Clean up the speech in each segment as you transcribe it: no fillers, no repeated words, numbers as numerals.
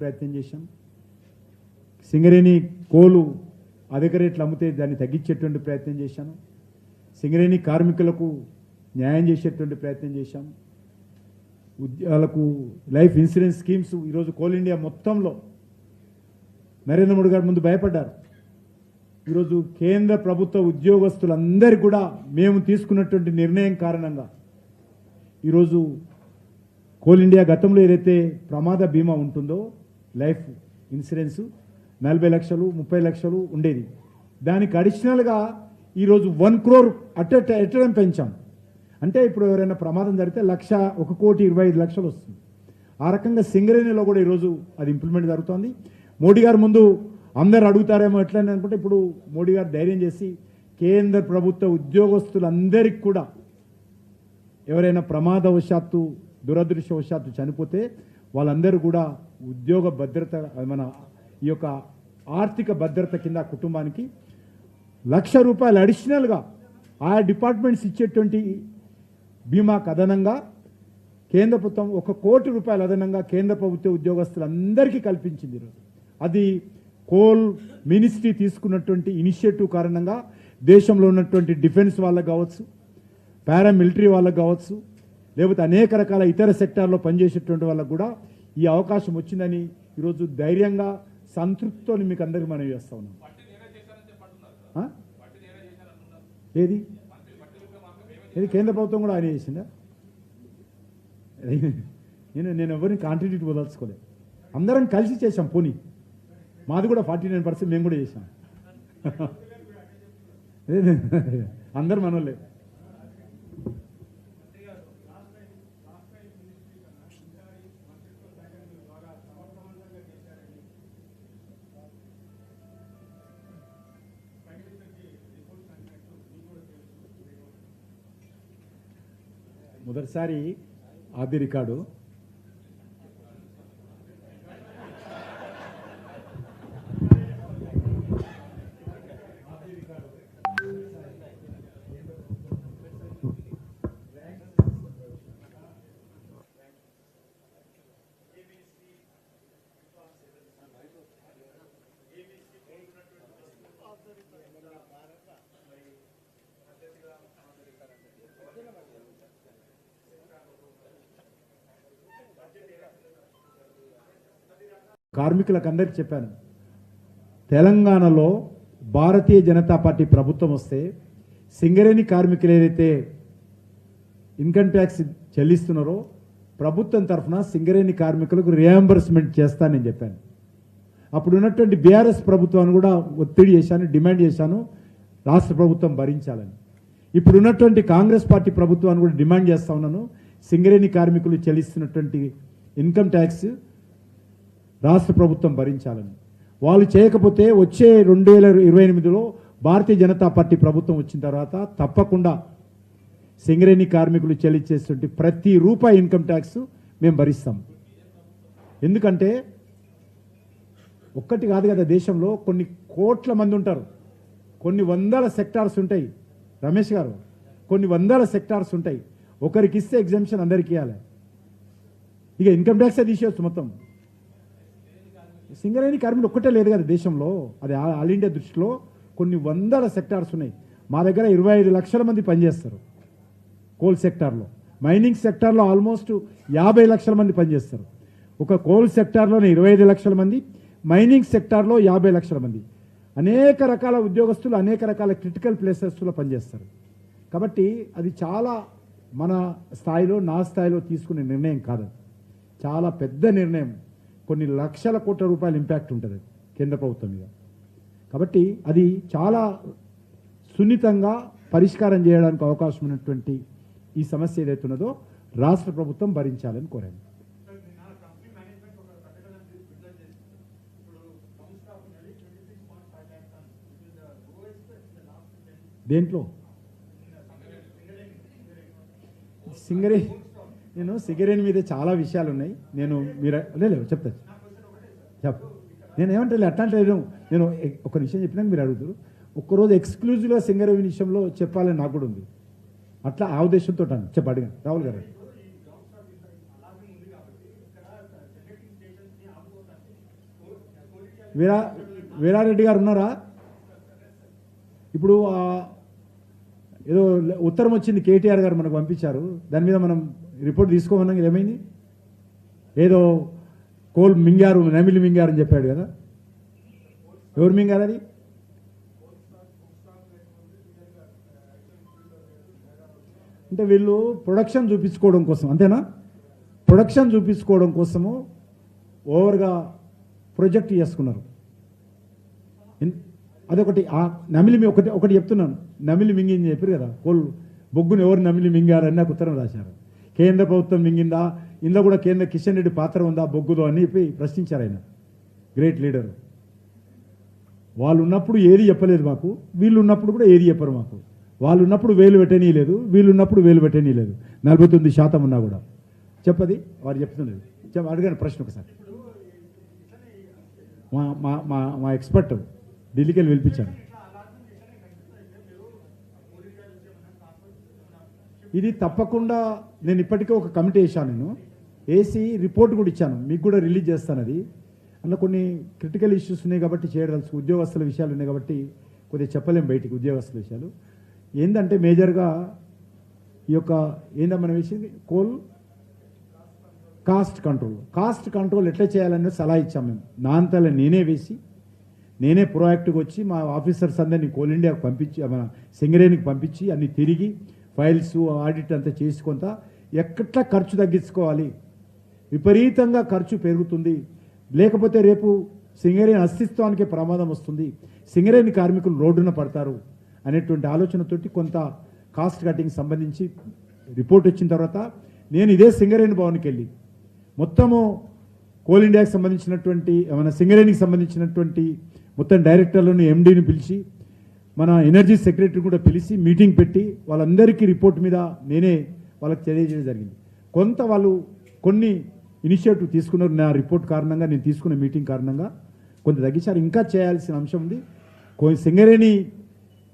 ప్రయత్నం చేశాం. సింగరేణి కోలు అధిక రేట్లు అమ్మితే దాన్ని తగ్గించేటువంటి ప్రయత్నం చేశాను. సింగరేణి కార్మికులకు న్యాయం చేసేటువంటి ప్రయత్నం చేశాం. ఉద్యోగాలకు లైఫ్ ఇన్సూరెన్స్ స్కీమ్స్ ఈరోజు కోల్ ఇండియా మొత్తంలో నరేంద్ర మోడీ గారు ముందు భయపడ్డారు. ఈరోజు కేంద్ర ప్రభుత్వ ఉద్యోగస్తులందరికీ కూడా మేము తీసుకున్నటువంటి నిర్ణయం కారణంగా ఈరోజు కోల్ ఇండియా గతంలో ఏదైతే ప్రమాద బీమా ఉంటుందో లైఫ్ ఇన్సూరెన్స్ 40 లక్షలు 30 లక్షలు ఉండేది, దానికి అడిషనల్గా ఈరోజు 1 crore అట్టడం పెంచాం. అంటే ఇప్పుడు ఎవరైనా ప్రమాదం జరిగితే 1,25,00,000 వస్తుంది. ఆ రకంగా సింగరేణిలో కూడా ఈరోజు అది ఇంప్లిమెంట్ జరుగుతోంది. మోడీ గారు ముందు అందరు అడుగుతారేమో ఎట్లా అనుకుంటే ఇప్పుడు మోడీ గారు ధైర్యం చేసి కేంద్ర ప్రభుత్వ ఉద్యోగస్తులందరికీ కూడా ఎవరైనా ప్రమాదవశాత్తు దురదృష్టవశాత్తు చనిపోతే వాళ్ళందరూ కూడా ఉద్యోగ భద్రత మన ఈ యొక్క ఆర్థిక భద్రత కింద కుటుంబానికి ₹1,00,000 అడిషనల్గా ఆయా డిపార్ట్మెంట్స్ ఇచ్చేటువంటి బీమాకు అదనంగా కేంద్ర ప్రభుత్వం ₹1 కోటి అదనంగా కేంద్ర ప్రభుత్వ ఉద్యోగస్తులందరికీ కల్పించింది. ఈరోజు అది కోల్ మినిస్ట్రీ తీసుకున్నటువంటి ఇనిషియేటివ్ కారణంగా దేశంలో ఉన్నటువంటి డిఫెన్స్ వాళ్ళకు కావచ్చు, పారామిలిటరీ వాళ్ళకు కావచ్చు, లేకపోతే అనేక రకాల ఇతర సెక్టార్లో పనిచేసేటువంటి వాళ్ళకు కూడా ఈ అవకాశం వచ్చిందని ఈరోజు ధైర్యంగా సంతృప్తితో మీకు అందరికీ మనం చేస్తా ఉన్నాం. ఏది ఏది కేంద్ర ప్రభుత్వం కూడా ఆయన చేసిందా? నేను ఎవరిని కాంట్రిబ్యూట్ వదలుచుకోలేదు. అందరం కలిసి చేసాం. పోనీ మాది కూడా 49% మేము కూడా చేసాం. అందరు మనోళ్ళే. మొదటిసారి ఆది రికార్డు కార్మికులకు అందరికీ చెప్పాను. తెలంగాణలో భారతీయ జనతా పార్టీ ప్రభుత్వం వస్తే సింగరేణి కార్మికులు ఏదైతే ఇన్కమ్ ట్యాక్స్ చెల్లిస్తున్నారో ప్రభుత్వం తరఫున సింగరేణి కార్మికులకు రియంబర్స్మెంట్ చేస్తానని చెప్పాను. అప్పుడు ఉన్నటువంటి బీఆర్ఎస్ ప్రభుత్వాన్ని కూడా ఒత్తిడి చేశాను, డిమాండ్ చేశాను రాష్ట్ర ప్రభుత్వం భరించాలని. ఇప్పుడు ఉన్నటువంటి కాంగ్రెస్ పార్టీ ప్రభుత్వాన్ని కూడా డిమాండ్ చేస్తా ఉన్నాను, సింగరేణి కార్మికులు చెల్లిస్తున్నటువంటి ఇన్కమ్ ట్యాక్స్ రాష్ట్ర ప్రభుత్వం భరించాలని. వాళ్ళు చేయకపోతే వచ్చే 2028లో భారతీయ జనతా పార్టీ ప్రభుత్వం వచ్చిన తర్వాత తప్పకుండా సింగరేణి కార్మికులు చెల్లించేటువంటి ప్రతి రూపాయి ఇన్కమ్ ట్యాక్స్ మేము భరిస్తాం. ఎందుకంటే ఒక్కటి కాదు కదా, దేశంలో కొన్ని కోట్ల మంది ఉంటారు, కొన్ని వందల సెక్టార్స్ ఉంటాయి. రమేష్ గారు, కొన్ని వందల సెక్టార్స్ ఉంటాయి. ఒకరికి ఇస్తే ఎగ్జామ్షన్ అందరికీ ఇవ్వాలి. ఇక ఇన్కమ్ ట్యాక్సే తీసేయచ్చు మొత్తం. సింగరేణి కార్మికులు ఒక్కటే లేదు కదా దేశంలో, అది ఆల్ ఇండియా దృష్టిలో కొన్ని వందల సెక్టార్స్ ఉన్నాయి. మా దగ్గర 25 లక్షల మంది పనిచేస్తారు కోల్ సెక్టార్లో. మైనింగ్ సెక్టార్లో ఆల్మోస్ట్ 50 లక్షల మంది పనిచేస్తారు. ఒక కోల్ సెక్టార్లోనే 25 లక్షల మంది, మైనింగ్ సెక్టార్లో 50 లక్షల మంది. అనేక రకాల ఉద్యోగస్తులు అనేక రకాల క్రిటికల్ ప్లేసెస్లో పనిచేస్తారు. కాబట్టి అది చాలా మన స్థాయిలో నా స్థాయిలో తీసుకునే నిర్ణయం కాదు, చాలా పెద్ద నిర్ణయం. కొన్ని లక్షల కోట్ల రూపాయల ఇంపాక్ట్ ఉంటుంది కేంద్ర ప్రభుత్వం మీద. కాబట్టి అది చాలా సున్నితంగా పరిష్కారం చేయడానికి అవకాశం ఉన్నటువంటి ఈ సమస్య ఏదైతే ఉన్నదో రాష్ట్ర ప్రభుత్వం భరించాలని కోరాను. దేంట్లో సింగరేణి మీద చాలా విషయాలు ఉన్నాయి. మీరు లేదు చెప్తా నేను ఏమంటే అట్లాంటి నేను ఒక విషయం చెప్పినాక మీరు అడుగుతారు. ఒక్కరోజు ఎక్స్క్లూజివ్గా సింగరేణి విషయంలో చెప్పాలని నాకు కూడా ఉంది. అట్లా ఆ ఉద్దేశంతో అడిగాను రాహుల్ గారు. వీరారెడ్డి గారు ఉన్నారా? ఇప్పుడు ఏదో ఉత్తరం వచ్చింది, కేటీఆర్ గారు మనకు పంపించారు, దాని మీద మనం రిపోర్ట్ తీసుకోమన్నాం. ఏమైంది? ఏదో కోల్ మింగారు, నమిలి మింగారు అని చెప్పాడు కదా. ఎవరు మింగారు అది? అంటే వీళ్ళు ప్రొడక్షన్ చూపించుకోవడం కోసం, అంతేనా? ప్రొడక్షన్ చూపించుకోవడం కోసము ఓవర్గా ప్రొజెక్ట్ చేసుకున్నారు. అదొకటి. నమిలి ఒకటి చెప్తున్నాను, నమిలి మింగింది చెప్పారు కదా. కోల్ బొగ్గును ఎవరు నమిలి మింగారని నాకు ఉత్తరం రాశారు. కేంద్ర ప్రభుత్వం మింగిందా, ఇందులో కూడా కేంద్ర కిషన్ రెడ్డి పాత్ర ఉందా బొగ్గులో అని చెప్పి ప్రశ్నించారు ఆయన. Great leader. వాళ్ళు ఉన్నప్పుడు ఏది చెప్పలేదు మాకు, వీళ్ళు ఉన్నప్పుడు కూడా ఏది చెప్పరు మాకు. వాళ్ళు ఉన్నప్పుడు వేలు పెట్టనీ లేదు, వీళ్ళు ఉన్నప్పుడు వేలు పెట్టనీ లేదు. 49% ఉన్నా కూడా చెప్పది వారు చెప్తున్నది. అడిగాను ప్రశ్న ఒకసారి. మా ఎక్స్పర్ట్ ఢిల్లీకి వెళ్ళి పిలిపించాను. ఇది తప్పకుండా నేను ఇప్పటికే ఒక కమిటీ వేసాను, నేను వేసి రిపోర్ట్ కూడా ఇచ్చాను, మీకు కూడా రిలీజ్ చేస్తాను. అది అందులో కొన్ని క్రిటికల్ ఇష్యూస్ ఉన్నాయి కాబట్టి చేయదలుచు, ఉద్యోగస్తుల విషయాలు ఉన్నాయి కాబట్టి కొద్దిగా చెప్పలేం బయటికి. ఉద్యోగస్తుల విషయాలు ఏంటంటే మేజర్గా ఈ యొక్క మనం వేసింది కోల్ కాస్ట్ కంట్రోల్ ఎట్లా చేయాలనే సలహా ఇచ్చాం మేము. నా అంతలో నేనే వేసి, నేనే ప్రొయాక్టివ్గా వచ్చి మా ఆఫీసర్స్ అందరినీ కోల్ ఇండియాకు పంపించి, మన సింగరేణికి పంపించి అన్ని తిరిగి ఫైల్స్ ఆడిట్ అంతా చేసుకొంత ఎక్కట్లా ఖర్చు తగ్గించుకోవాలి. విపరీతంగా ఖర్చు పెరుగుతుంది, లేకపోతే రేపు సింగరేణి అస్తిత్వానికే ప్రమాదం వస్తుంది, సింగరేణి కార్మికులు రోడ్డున పడతారు అనేటువంటి ఆలోచనతోటి కొంత కాస్ట్ కటింగ్ సంబంధించి రిపోర్ట్ వచ్చిన తర్వాత నేను ఇదే సింగరేణి భవన్కి వెళ్ళి మొత్తము కోల్ ఇండియాకి సంబంధించినటువంటి, మన సింగరేణికి సంబంధించినటువంటి మొత్తం డైరెక్టర్లను, ఎండీని పిలిచి, మన ఎనర్జీ సెక్రటరీ కూడా పిలిచి మీటింగ్ పెట్టి వాళ్ళందరికీ రిపోర్ట్ మీద నేనే వాళ్ళకి తెలియజేయడం జరిగింది. కొంత వాళ్ళు కొన్ని ఇనిషియేటివ్ తీసుకున్నారు. నా రిపోర్ట్ కారణంగా, నేను తీసుకున్న మీటింగ్ కారణంగా కొంత తగ్గించారు. ఇంకా చేయాల్సిన అంశం ఉంది. సింగరేణి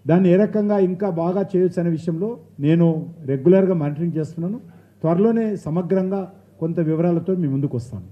దాన్ని ఏ రకంగా ఇంకా బాగా చేయొచ్చు అనే విషయంలో నేను రెగ్యులర్గా మానిటరింగ్ చేస్తున్నాను. త్వరలోనే సమగ్రంగా కొంత వివరాలతో మీ ముందుకు వస్తాను.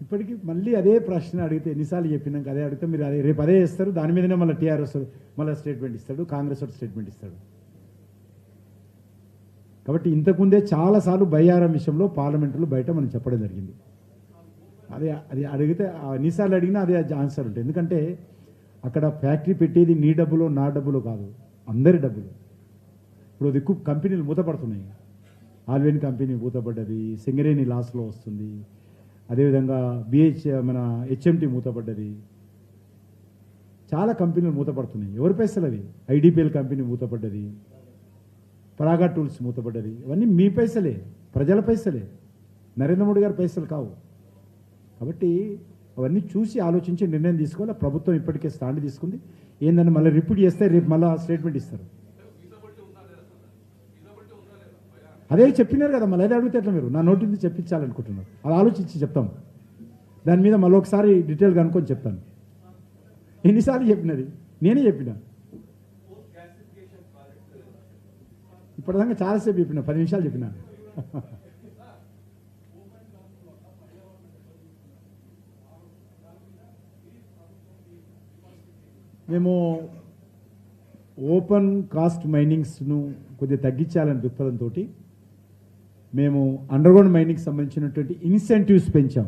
ఇప్పటికీ మళ్ళీ అదే ప్రశ్న అడిగితే ఎన్నిసార్లు చెప్పినాక అదే అడిగితే మీరు అదే రేపు అదే చేస్తారు. దాని మీదనే మళ్ళీ టీఆర్ఎస్ మళ్ళీ స్టేట్మెంట్ ఇస్తాడు, కాంగ్రెస్ వాడు స్టేట్మెంట్ ఇస్తాడు. కాబట్టి ఇంతకుముందే చాలాసార్లు బయ్యారం విషయంలో పార్లమెంటులో బయట మనం చెప్పడం జరిగింది. అది అడిగితే ఎన్నిసార్లు అడిగినా అదే ఆన్సర్ ఉంటుంది. ఎందుకంటే అక్కడ ఫ్యాక్టరీ పెట్టేది నీ డబ్బులో నా డబ్బులో కాదు, అందరి డబ్బులు. ఇప్పుడు దిక్కు కంపెనీలు మూతపడుతున్నాయి. ఆల్వెన్ కంపెనీ మూతపడ్డది, సింగరేణి లాస్లో వస్తుంది, అదేవిధంగా మన హెచ్ఎంటీ మూతపడ్డది, చాలా కంపెనీలు మూతపడుతున్నాయి. ఎవరి పైసలు అవి? ఐడిపిఎల్ కంపెనీ మూతపడ్డది, పరాగా టూల్స్ మూతపడ్డది. ఇవన్నీ మీ పైసలే, ప్రజల పైసలే, నరేంద్ర మోడీ గారి పైసలు కావు. కాబట్టి అవన్నీ చూసి ఆలోచించి నిర్ణయం తీసుకోవాలి. ప్రభుత్వం ఇప్పటికే స్టాండ్ తీసుకుంది. ఏంటంటే మళ్ళీ రిపీట్ చేస్తే రేపు మళ్ళీ స్టేట్మెంట్ ఇస్తారు. అదే చెప్పినారు కదా, మళ్ళీ అదే అడిగితే ఎట్లా మీరు నా నోటి నుంచి చెప్పించాలనుకుంటున్నారు. అది ఆలోచించి చెప్తాం. దాని మీద మళ్ళీ ఒకసారి డీటెయిల్గా అనుకొని చెప్తాను. ఎన్నిసార్లు చెప్పినది నేనే చెప్పిన. ఇప్పటిదాకా చాలాసేపు చెప్పిన, 10 నిమిషాలు చెప్పిన. మేము ఓపెన్ కాస్ట్ మైనింగ్స్ను కొద్దిగా తగ్గించాలని దృక్పథంతో మేము అండర్గ్రౌండ్ మైనింగ్కి సంబంధించినటువంటి ఇన్సెంటివ్స్ పెంచాం.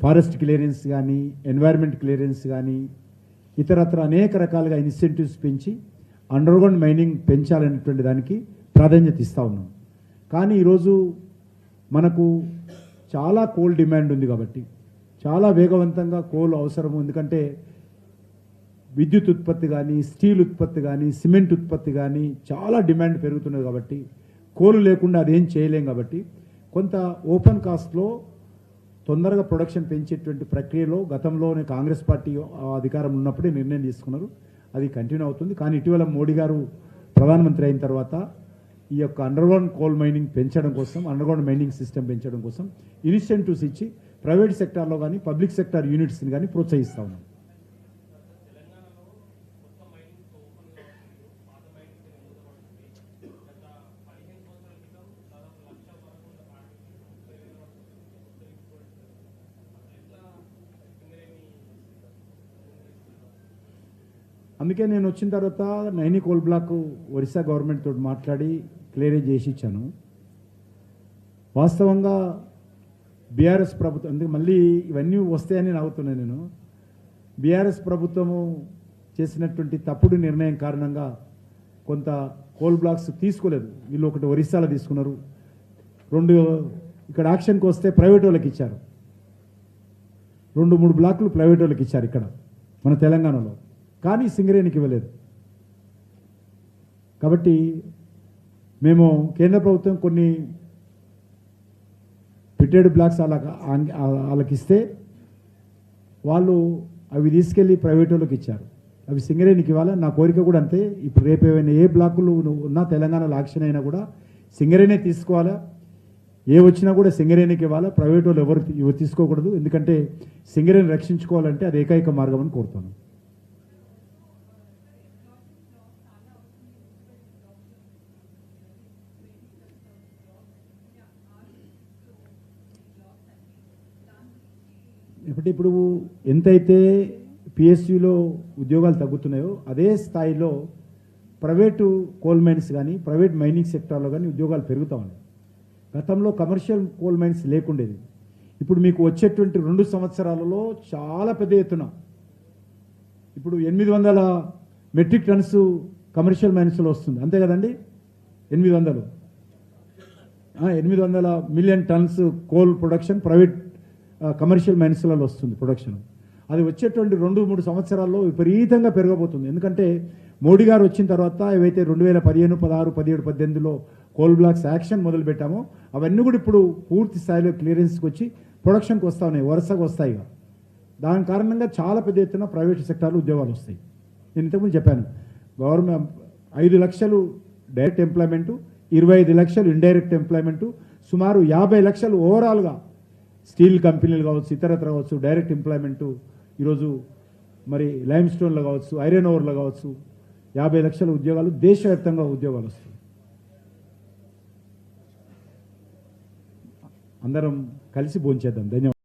ఫారెస్ట్ క్లియరెన్స్ కానీ, ఎన్వైర్న్మెంట్ క్లియరెన్స్ కానీ, ఇతరత్ర అనేక రకాలుగా ఇన్సెంటివ్స్ పెంచి అండర్గ్రౌండ్ మైనింగ్ పెంచాలనేటువంటి దానికి ప్రాధాన్యత ఇస్తూ ఉన్నాం. కానీ ఈరోజు మనకు చాలా కోల్ డిమాండ్ ఉంది కాబట్టి చాలా వేగవంతంగా కోల్ అవసరము. ఎందుకంటే విద్యుత్ ఉత్పత్తి కానీ, స్టీల్ ఉత్పత్తి కానీ, సిమెంట్ ఉత్పత్తి కానీ చాలా డిమాండ్ పెరుగుతున్నది. కాబట్టి కోలు లేకుండా అదేం చేయలేం. కాబట్టి కొంత ఓపెన్ కాస్ట్లో తొందరగా ప్రొడక్షన్ పెంచేటువంటి ప్రక్రియలో గతంలోనే కాంగ్రెస్ పార్టీ అధికారం ఉన్నప్పుడే నిర్ణయం తీసుకున్నారు. అది కంటిన్యూ అవుతుంది. కానీ ఇటీవల మోడీ గారు ప్రధానమంత్రి అయిన తర్వాత ఈ యొక్క అండర్గ్రౌండ్ కోల్ మైనింగ్ పెంచడం కోసం, అండర్గ్రౌండ్ మైనింగ్ సిస్టమ్ పెంచడం కోసం ఇన్సెంటివ్స్ ఇచ్చి ప్రైవేట్ సెక్టార్లో కానీ పబ్లిక్ సెక్టార్ యూనిట్స్ని కానీ ప్రోత్సహిస్తూ ఉన్నాం. అందుకే నేను వచ్చిన తర్వాత Naini coal block Orissa government తోటి మాట్లాడి క్లియరేజ్ చేసి ఇచ్చాను. వాస్తవంగా బీఆర్ఎస్ ప్రభుత్వం, అందుకే మళ్ళీ ఇవన్నీ వస్తాయని నవ్వుతున్నాను నేను. బీఆర్ఎస్ ప్రభుత్వము చేసినటువంటి తప్పుడు నిర్ణయం కారణంగా కొంత కోల్ బ్లాక్స్ తీసుకోలేదు. వీళ్ళు ఒకటి ఒరిస్సాలో తీసుకున్నారు, 2 ఇక్కడ యాక్షన్కి వస్తే ప్రైవేట్ వాళ్ళకి ఇచ్చారు, 2-3 బ్లాకులు ప్రైవేట్ వాళ్ళకి ఇచ్చారు ఇక్కడ మన తెలంగాణలో, కానీ సింగరేణికి ఇవ్వలేదు. కాబట్టి మేము కేంద్ర ప్రభుత్వం కొన్ని ప్రిటెడ్ బ్లాక్స్ వాళ్ళకి ఇస్తే వాళ్ళు అవి తీసుకెళ్ళి ప్రైవేట్ వాళ్ళకి ఇచ్చారు, అవి సింగరేణికి ఇవ్వాలి. నా కోరిక కూడా అంతే. ఇప్పుడు రేపు ఏమైనా ఏ బ్లాకులు ఉన్నా తెలంగాణలో యాక్షన్ అయినా కూడా సింగరేణే తీసుకోవాలా, ఏ వచ్చినా కూడా సింగరేణికి ఇవ్వాలా, ప్రైవేట్ వాళ్ళు ఎవరు తీసుకోకూడదు. ఎందుకంటే సింగరేణి రక్షించుకోవాలంటే అది ఏకైక మార్గం అని కోరుతాను. ఇప్పుడు ఎంతైతే పిఎస్యులో ఉద్యోగాలు తగ్గుతున్నాయో అదే స్థాయిలో ప్రైవేటు కోల్ మైన్స్ కానీ ప్రైవేట్ మైనింగ్ సెక్టార్లో కానీ ఉద్యోగాలు పెరుగుతూ ఉన్నాయి. గతంలో కమర్షియల్ కోల్ మైన్స్ లేకుండేది. ఇప్పుడు మీకు వచ్చేటువంటి 2 సంవత్సరాలలో చాలా పెద్ద ఎత్తున ఇప్పుడు 800 మెట్రిక్ టన్స్ కమర్షియల్ మైన్స్లో వస్తుంది, అంతే కదండి. 800 million tons coal production private commercial మైన్స్లలో వస్తుంది ప్రొడక్షన్. అది వచ్చేటువంటి 2-3 సంవత్సరాల్లో విపరీతంగా పెరగబోతుంది. ఎందుకంటే మోడీ గారు వచ్చిన తర్వాత ఏవైతే 2015, 16, 17, 18లో కోల్ బ్లాక్స్ యాక్షన్ మొదలు పెట్టామో అవన్నీ కూడా ఇప్పుడు పూర్తి స్థాయిలో క్లియరెన్స్కి వచ్చి ప్రొడక్షన్కి వస్తూ ఉన్నాయి, వరుసగా వస్తాయి. దాని కారణంగా చాలా పెద్ద ఎత్తున ప్రైవేట్ సెక్టార్లో ఉద్యోగాలు వస్తాయి. నేను ఇంతకుముందు చెప్పాను, గవర్నమెంట్ 5 లక్షలు డైరెక్ట్ ఎంప్లాయ్మెంటు, 25 లక్షలు ఇండైరెక్ట్ ఎంప్లాయ్మెంటు, సుమారు 50 లక్షలు ఓవరాల్గా స్టీల్ కంపెనీలు కావచ్చు, ఇతరత్ర కావచ్చు, డైరెక్ట్ ఎంప్లాయ్మెంటు ఈరోజు మరి లైమ్ స్టోన్లో కావచ్చు, ఐరన్ ఓవర్లో కావచ్చు 50 లక్షల ఉద్యోగాలు దేశవ్యాప్తంగా ఉద్యోగాలు వస్తాయి. అందరం కలిసి భోంచేద్దాం. ధన్యవాదాలు.